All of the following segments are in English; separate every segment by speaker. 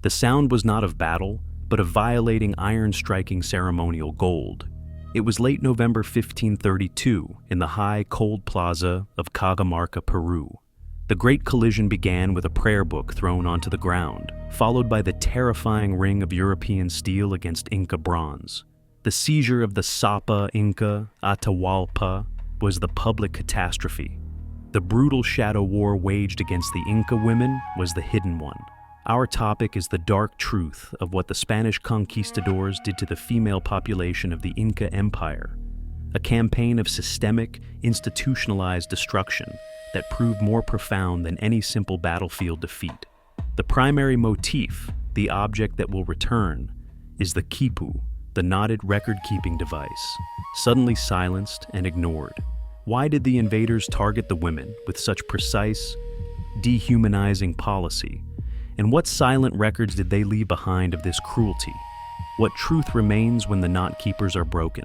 Speaker 1: The sound was not of battle, but of violating iron-striking ceremonial gold. It was late November 1532 in the high, cold plaza of Cajamarca, Peru. The great collision began with a prayer book thrown onto the ground, followed by the terrifying ring of European steel against Inca bronze. The seizure of the Sapa Inca, Atahualpa, was the public catastrophe. The brutal shadow war waged against the Inca women was the hidden one. Our topic is the dark truth of what the Spanish Conquistadors did to the female population of the Inca Empire, a campaign of systemic, institutionalized destruction that proved more profound than any simple battlefield defeat. The primary motif, the object that will return, is the Khipu, the knotted record-keeping device, suddenly silenced and ignored. Why did the invaders target the women with such precise, dehumanizing policy? And what silent records did they leave behind of this cruelty? What truth remains when the knot keepers are broken?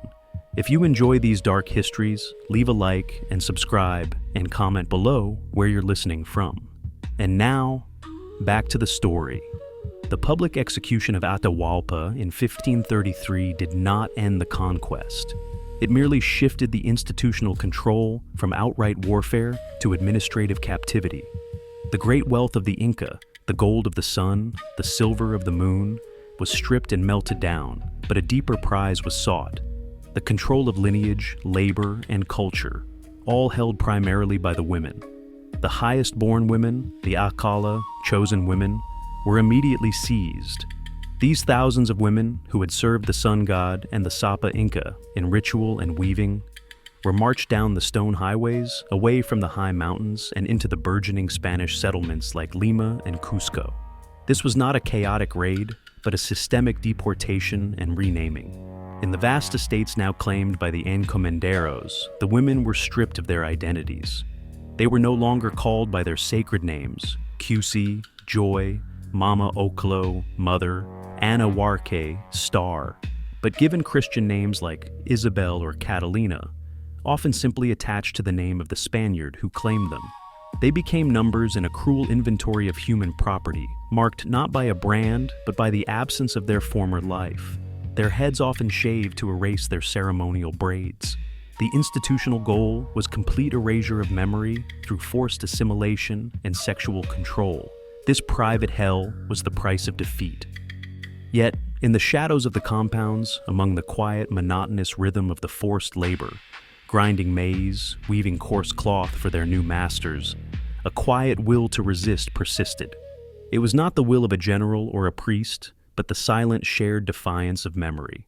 Speaker 1: If you enjoy these dark histories, leave a like and subscribe and comment below where you're listening from. And now, back to the story. The public execution of Atahualpa in 1533 did not end the conquest. It merely shifted the institutional control from outright warfare to administrative captivity. The great wealth of the Inca, the gold of the sun, the silver of the moon, was stripped and melted down, but a deeper prize was sought. The control of lineage, labor, and culture, all held primarily by the women. The highest-born women, the Aclla, chosen women, were immediately seized. These thousands of women who had served the sun god and the Sapa Inca in ritual and weaving were marched down the stone highways, away from the high mountains and into the burgeoning Spanish settlements like Lima and Cusco. This was not a chaotic raid, but a systemic deportation and renaming. In the vast estates now claimed by the encomenderos, the women were stripped of their identities. They were no longer called by their sacred names, Cusi, Joy, Mama Oclo, Mother, Ana Huarque, Star, but given Christian names like Isabel or Catalina, often simply attached to the name of the Spaniard who claimed them. They became numbers in a cruel inventory of human property, marked not by a brand, but by the absence of their former life. Their heads often shaved to erase their ceremonial braids. The institutional goal was complete erasure of memory through forced assimilation and sexual control. This private hell was the price of defeat. Yet, in the shadows of the compounds, among the quiet, monotonous rhythm of the forced labor, grinding maize, weaving coarse cloth for their new masters, a quiet will to resist persisted. It was not the will of a general or a priest, but the silent shared defiance of memory.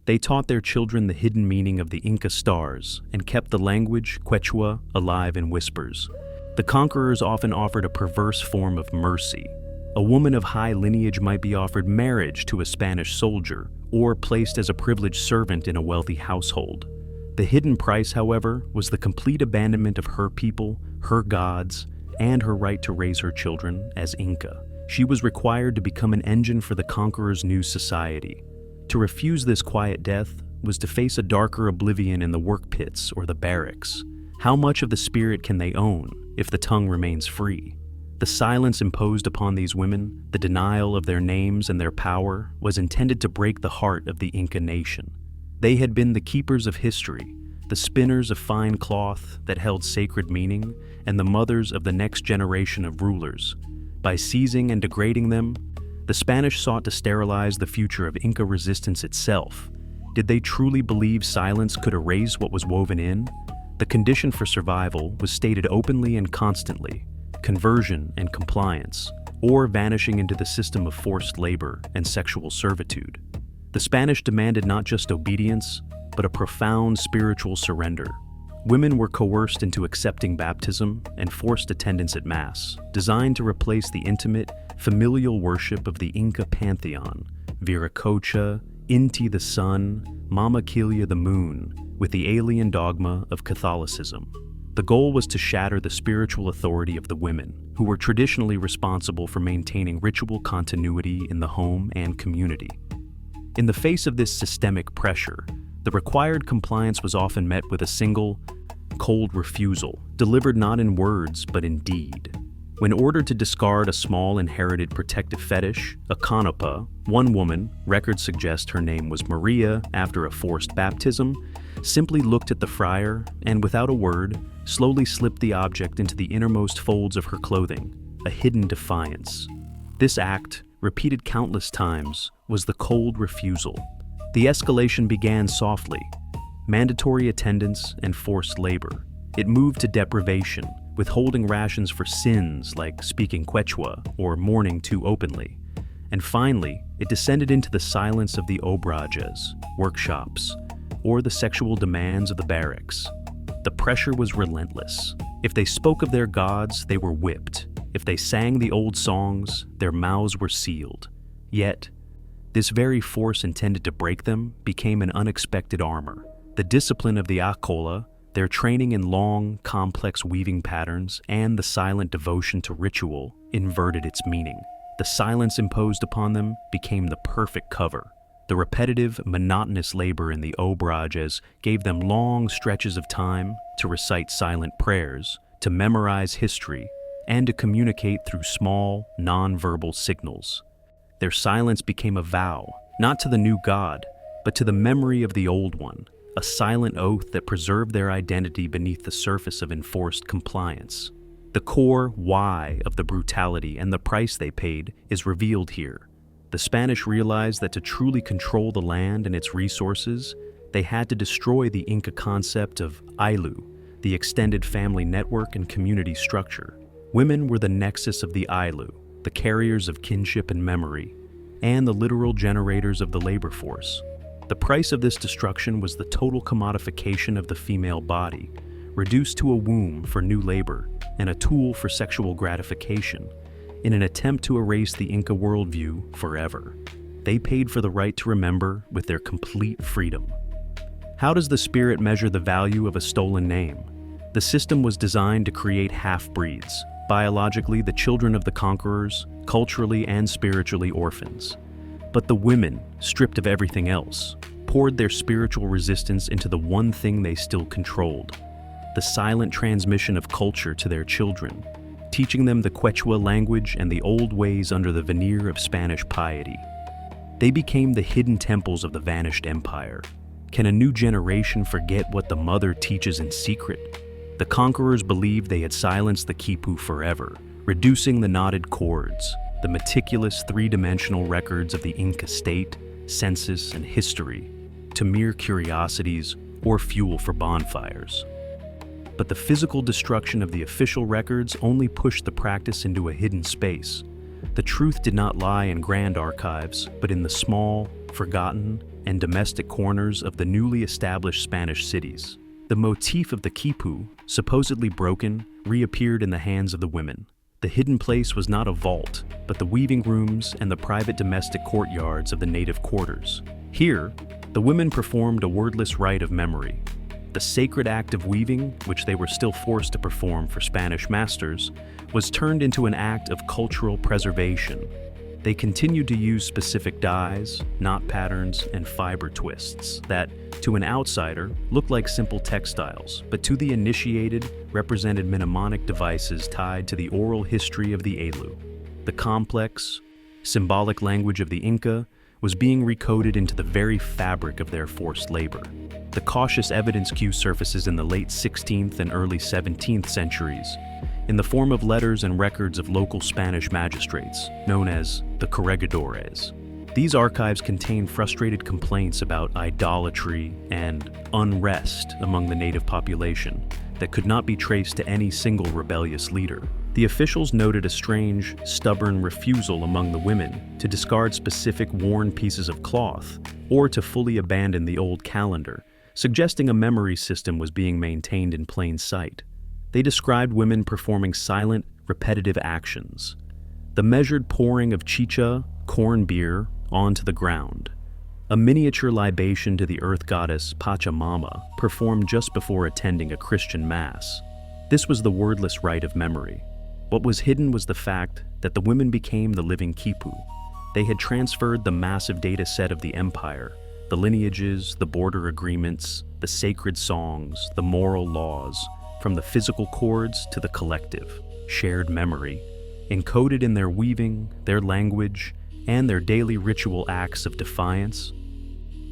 Speaker 1: They taught their children the hidden meaning of the Inca stars and kept the language, Quechua, alive in whispers. The conquerors often offered a perverse form of mercy. A woman of high lineage might be offered marriage to a Spanish soldier or placed as a privileged servant in a wealthy household. The hidden price, however, was the complete abandonment of her people, her gods, and her right to raise her children as Inca. She was required to become an engine for the conqueror's new society. To refuse this quiet death was to face a darker oblivion in the work pits or the barracks. How much of the spirit can they own if the tongue remains free? The silence imposed upon these women, the denial of their names and their power, was intended to break the heart of the Inca nation. They had been the keepers of history, the spinners of fine cloth that held sacred meaning, and the mothers of the next generation of rulers. By seizing and degrading them, the Spanish sought to sterilize the future of Inca resistance itself. Did they truly believe silence could erase what was woven in? The condition for survival was stated openly and constantly: conversion and compliance, or vanishing into the system of forced labor and sexual servitude. The Spanish demanded not just obedience, but a profound spiritual surrender. Women were coerced into accepting baptism and forced attendance at Mass, designed to replace the intimate, familial worship of the Inca pantheon, Viracocha, Inti the sun, Mama Kilia the moon, with the alien dogma of Catholicism. The goal was to shatter the spiritual authority of the women, who were traditionally responsible for maintaining ritual continuity in the home and community. In the face of this systemic pressure, the required compliance was often met with a single, cold refusal, delivered not in words but in deed. When ordered to discard a small inherited protective fetish, a canoppa, one woman, records suggest her name was Maria after a forced baptism, simply looked at the friar and, without a word, slowly slipped the object into the innermost folds of her clothing, a hidden defiance. This act, repeated countless times, was the cold refusal. The escalation began softly: mandatory attendance and forced labor. It moved to deprivation, withholding rations for sins like speaking Quechua or mourning too openly. And finally, it descended into the silence of the obrajes, workshops, or the sexual demands of the barracks. The pressure was relentless. If they spoke of their gods, they were whipped. If they sang the old songs, their mouths were sealed. Yet, this very force intended to break them became an unexpected armor. The discipline of the Aclla, their training in long, complex weaving patterns, and the silent devotion to ritual inverted its meaning. The silence imposed upon them became the perfect cover. The repetitive, monotonous labor in the obrajes gave them long stretches of time to recite silent prayers, to memorize history, and to communicate through small, non-verbal signals. Their silence became a vow, not to the new god, but to the memory of the old one, a silent oath that preserved their identity beneath the surface of enforced compliance. The core why of the brutality and the price they paid is revealed here. The Spanish realized that to truly control the land and its resources, they had to destroy the Inca concept of Ayllu, the extended family network and community structure. Women were the nexus of the Ayllu, the carriers of kinship and memory, and the literal generators of the labor force. The price of this destruction was the total commodification of the female body, reduced to a womb for new labor and a tool for sexual gratification, in an attempt to erase the Inca worldview forever. They paid for the right to remember with their complete freedom. How does the spirit measure the value of a stolen name? The system was designed to create half-breeds, biologically the children of the conquerors, culturally and spiritually orphans. But the women, stripped of everything else, poured their spiritual resistance into the one thing they still controlled: the silent transmission of culture to their children, teaching them the Quechua language and the old ways under the veneer of Spanish piety. They became the hidden temples of the vanished empire. Can a new generation forget what the mother teaches in secret? The conquerors believed they had silenced the Khipu forever, reducing the knotted cords, the meticulous three-dimensional records of the Inca state, census, and history, to mere curiosities or fuel for bonfires. But the physical destruction of the official records only pushed the practice into a hidden space. The truth did not lie in grand archives, but in the small, forgotten, and domestic corners of the newly established Spanish cities. The motif of the Khipu, supposedly broken, reappeared in the hands of the women. The hidden place was not a vault, but the weaving rooms and the private domestic courtyards of the native quarters. Here, the women performed a wordless rite of memory. The sacred act of weaving, which they were still forced to perform for Spanish masters, was turned into an act of cultural preservation. They continued to use specific dyes, knot patterns, and fiber twists that, to an outsider, looked like simple textiles, but to the initiated, represented mnemonic devices tied to the oral history of the Ayllu. The complex, symbolic language of the Inca was being recoded into the very fabric of their forced labor. The cautious evidence queue surfaces in the late 16th and early 17th centuries, in the form of letters and records of local Spanish magistrates, known as the corregidores. These archives contain frustrated complaints about idolatry and unrest among the native population that could not be traced to any single rebellious leader. The officials noted a strange, stubborn refusal among the women to discard specific worn pieces of cloth or to fully abandon the old calendar, suggesting a memory system was being maintained in plain sight. They described women performing silent, repetitive actions. The measured pouring of chicha, corn beer, onto the ground. A miniature libation to the earth goddess Pachamama performed just before attending a Christian mass. This was the wordless rite of memory. What was hidden was the fact that the women became the living Khipu. They had transferred the massive data set of the empire, the lineages, the border agreements, the sacred songs, the moral laws, from the physical cords to the collective. shared memory, encoded in their weaving, their language, and their daily ritual acts of defiance.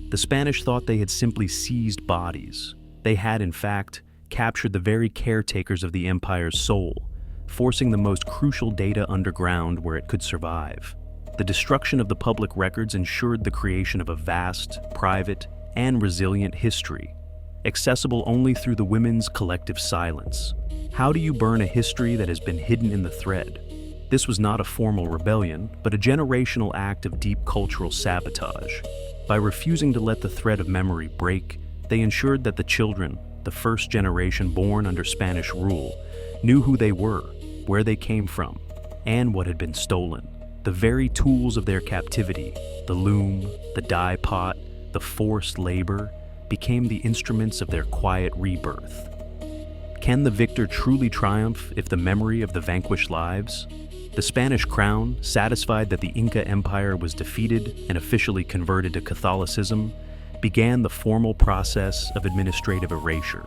Speaker 1: The Spanish thought they had simply seized bodies. They had, in fact, captured the very caretakers of the empire's soul, forcing the most crucial data underground where it could survive. The destruction of the public records ensured the creation of a vast, private, and resilient history, accessible only through the women's collective silence. How do you burn a history that has been hidden in the thread? This was not a formal rebellion, but a generational act of deep cultural sabotage. By refusing to let the thread of memory break, they ensured that the children, the first generation born under Spanish rule, knew who they were, where they came from, and what had been stolen. The very tools of their captivity, the loom, the dye pot, the forced labor, became the instruments of their quiet rebirth. Can the victor truly triumph if the memory of the vanquished lives? The Spanish crown, satisfied that the Inca Empire was defeated and officially converted to Catholicism, began the formal process of administrative erasure.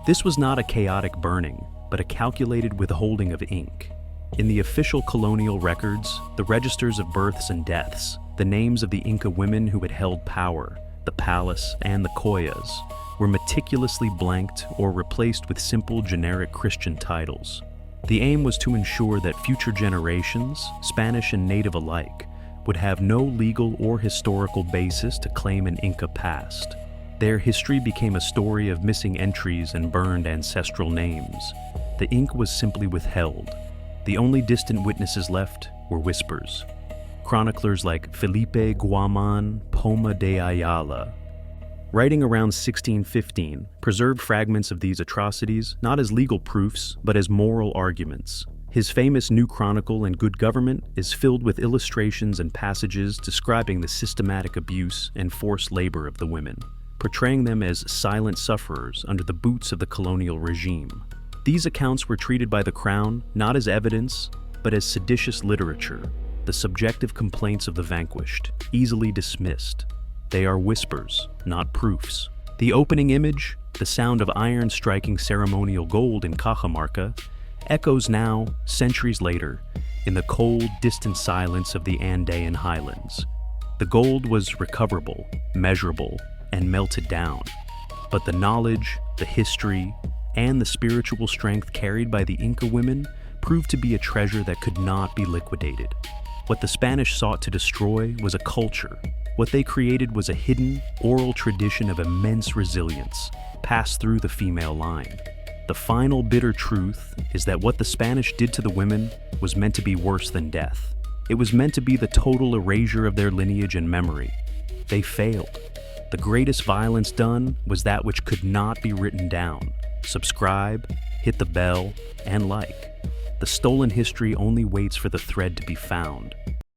Speaker 1: This was not a chaotic burning, but a calculated withholding of ink. In the official colonial records, the registers of births and deaths, the names of the Inca women who had held power, the palace, and the collas, were meticulously blanked or replaced with simple generic Christian titles. The aim was to ensure that future generations, Spanish and native alike, would have no legal or historical basis to claim an Inca past. Their history became a story of missing entries and burned ancestral names. The ink was simply withheld. The only distant witnesses left were whispers. Chroniclers like Felipe Guaman Poma de Ayala, writing around 1615, preserved fragments of these atrocities not as legal proofs, but as moral arguments. His famous New Chronicle and Good Government is filled with illustrations and passages describing the systematic abuse and forced labor of the women, portraying them as silent sufferers under the boots of the colonial regime. These accounts were treated by the Crown not as evidence, but as seditious literature, the subjective complaints of the vanquished, easily dismissed. They are whispers, not proofs. The opening image, the sound of iron striking ceremonial gold in Cajamarca, echoes now, centuries later, in the cold, distant silence of the Andean highlands. The gold was recoverable, measurable, and melted down. But the knowledge, the history, and the spiritual strength carried by the Inca women proved to be a treasure that could not be liquidated. What the Spanish sought to destroy was a culture. What they created was a hidden, oral tradition of immense resilience, passed through the female line. The final bitter truth is that what the Spanish did to the women was meant to be worse than death. It was meant to be the total erasure of their lineage and memory. They failed. The greatest violence done was that which could not be written down. Subscribe, hit the bell, and like. The stolen history only waits for the thread to be found.